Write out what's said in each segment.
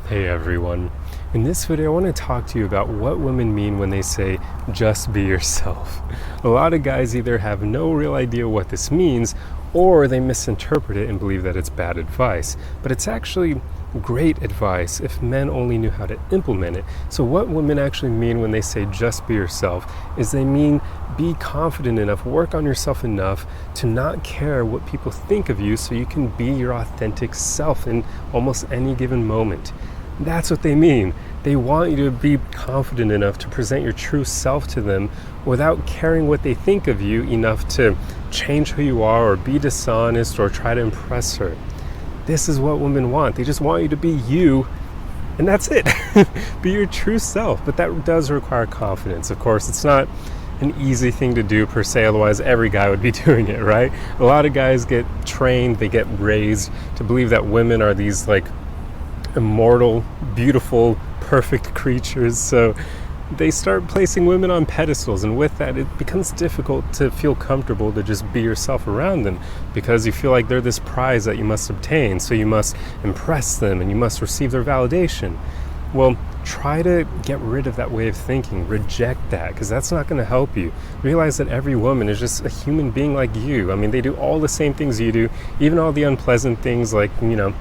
Hey everyone. In this video, I want to talk to you about what women mean when they say, just be yourself. A lot of guys either have no real idea what this means, or they misinterpret it and believe that it's bad advice. But it's actually great advice if men only knew how to implement it. So what women actually mean when they say, just be yourself, is they mean be confident enough, work on yourself enough to not care what people think of you so you can be your authentic self in almost any given moment. That's what they mean. They want you to be confident enough to present your true self to them without caring what they think of you enough to change who you are or be dishonest or try to impress her. This is what women want. They just want you to be you, and that's it. Be your true self. But that does require confidence. Of course, it's not an easy thing to do per se, otherwise every guy would be doing it, right? A lot of guys get trained, they get raised to believe that women are these immortal, beautiful, perfect creatures. So they start placing women on pedestals, and with that it becomes difficult to feel comfortable to just be yourself around them, because you feel like they're this prize that you must obtain, so you must impress them and you must receive their validation. Well, try to get rid of that way of thinking. Reject that, because that's not going to help you. Realize that every woman is just a human being like you. I mean, they do all the same things you do, even all the unpleasant things like,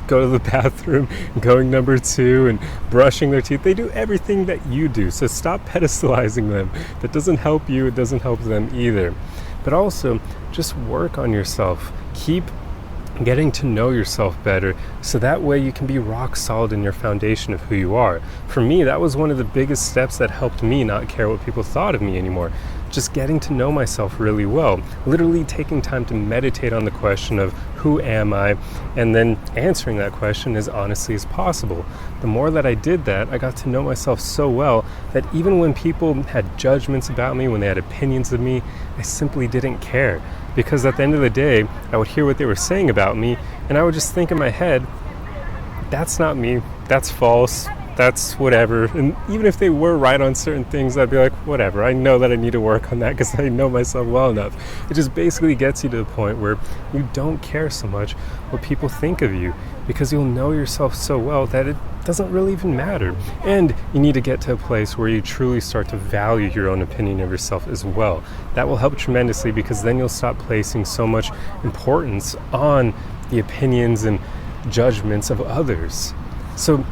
go to the bathroom, going number 2, and brushing their teeth. They do everything that you do, so stop pedestalizing them. That doesn't help you, it doesn't help them either. But also, just work on yourself. Keep getting to know yourself better, so that way you can be rock solid in your foundation of who you are. For me, that was one of the biggest steps that helped me not care what people thought of me anymore. Just getting to know myself really well, literally taking time to meditate on the question of who am I, and then answering that question as honestly as possible. The more that I did that, I got to know myself so well that even when people had judgments about me, when they had opinions of me, I simply didn't care. Because at the end of the day, I would hear what they were saying about me, and I would just think in my head, that's not me, that's false, that's whatever. And even if they were right on certain things, I'd be like, whatever, I know that I need to work on that because I know myself well enough. It just basically gets you to the point where you don't care so much what people think of you, because you'll know yourself so well that it doesn't really even matter. And you need to get to a place where you truly start to value your own opinion of yourself as well. That will help tremendously, because then you'll stop placing so much importance on the opinions and judgments of others. So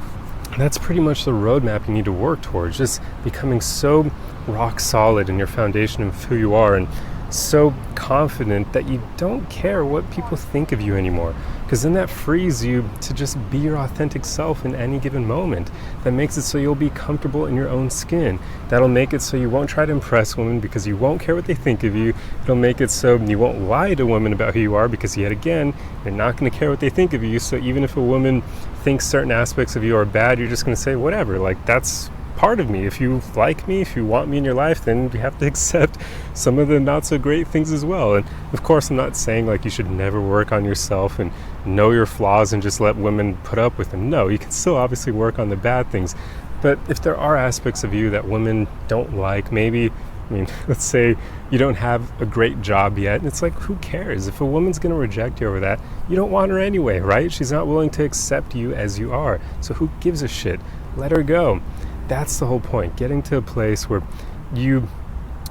that's pretty much the roadmap you need to work towards, just becoming so rock solid in your foundation of who you are and so confident that you don't care what people think of you anymore, because then that frees you to just be your authentic self in any given moment. That makes it so you'll be comfortable in your own skin. That'll make it so you won't try to impress women because you won't care what they think of you. It'll make it so you won't lie to women about who you are, because yet again, you're not going to care what they think of you. So even if a woman thinks certain aspects of you are bad, you're just going to say, whatever, that's part of me. If you like me, if you want me in your life, then you have to accept some of the not so great things as well. And of course, I'm not saying you should never work on yourself and know your flaws and just let women put up with them. No, you can still obviously work on the bad things. But if there are aspects of you that women don't like, let's say you don't have a great job yet, and it's who cares? If a woman's going to reject you over that, you don't want her anyway, right? She's not willing to accept you as you are. So who gives a shit? Let her go. That's the whole point, getting to a place where you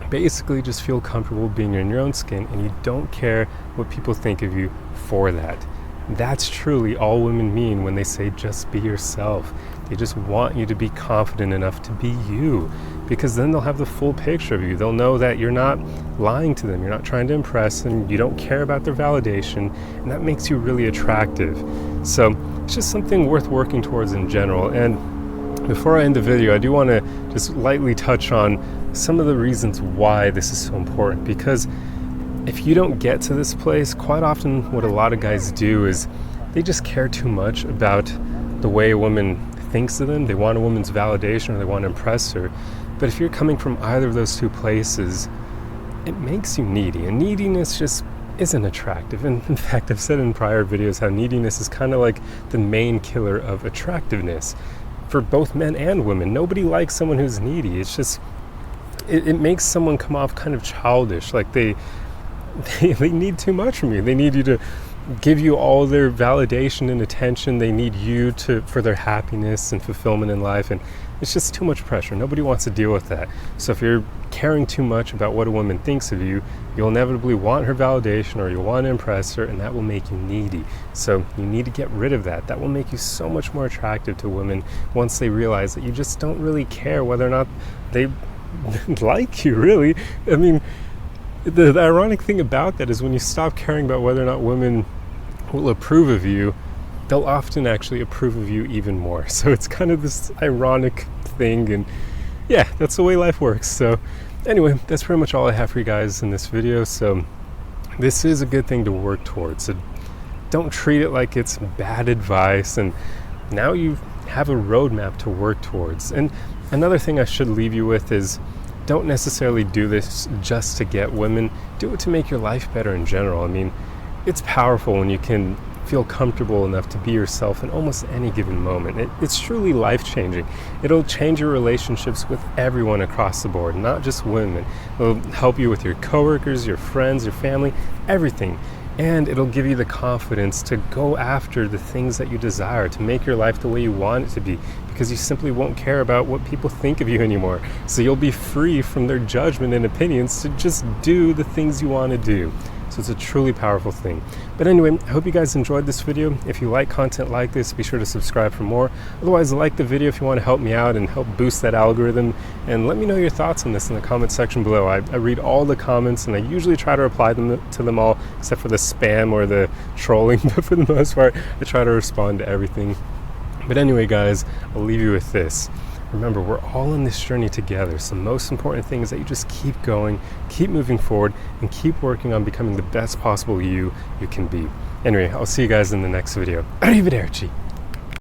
basically just feel comfortable being in your own skin and you don't care what people think of you for that. That's truly all women mean when they say just be yourself. They just want you to be confident enough to be you, because then they'll have the full picture of you. They'll know that you're not lying to them, you're not trying to impress them, you don't care about their validation, and that makes you really attractive. So it's just something worth working towards in general. And before I end the video, I do want to just lightly touch on some of the reasons why this is so important, because if you don't get to this place, quite often what a lot of guys do is they just care too much about the way a woman thinks of them. They want a woman's validation, or they want to impress her. But if you're coming from either of those two places, it makes you needy, and neediness just isn't attractive. And in fact, I've said in prior videos how neediness is kind of like the main killer of attractiveness for both men and women. Nobody likes someone who's needy. It's just, it makes someone come off kind of childish, like they need too much from you. They need you to give you all their validation and attention. They need you for their happiness and fulfillment in life, and it's just too much pressure. Nobody wants to deal with that. So if you're caring too much about what a woman thinks of you, you'll inevitably want her validation, or you'll want to impress her, and that will make you needy. So you need to get rid of that. That will make you so much more attractive to women once they realize that you just don't really care whether or not they like you, really. I mean, the ironic thing about that is when you stop caring about whether or not women will approve of you, they'll often actually approve of you even more. So it's kind of this ironic thing, and yeah, that's the way life works. So anyway, that's pretty much all I have for you guys in this video. So this is a good thing to work towards. So don't treat it like it's bad advice, and now you have a roadmap to work towards. And another thing I should leave you with is, don't necessarily do this just to get women. Do it to make your life better in general. I mean, it's powerful when you can feel comfortable enough to be yourself in almost any given moment. It's truly life-changing. It'll change your relationships with everyone across the board, not just women. It'll help you with your coworkers, your friends, your family, everything. And it'll give you the confidence to go after the things that you desire, to make your life the way you want it to be, because you simply won't care about what people think of you anymore. So you'll be free from their judgment and opinions to just do the things you want to do. So it's a truly powerful thing. But anyway, I hope you guys enjoyed this video. If you like content like this, be sure to subscribe for more. Otherwise, like the video if you want to help me out and help boost that algorithm. And let me know your thoughts on this in the comment section below. I read all the comments, and I usually try to reply to them all, except for the spam or the trolling. But for the most part, I try to respond to everything. But anyway, guys, I'll leave you with this. Remember, we're all in this journey together. So the most important thing is that you just keep going, keep moving forward, and keep working on becoming the best possible you can be. Anyway, I'll see you guys in the next video. Arrivederci.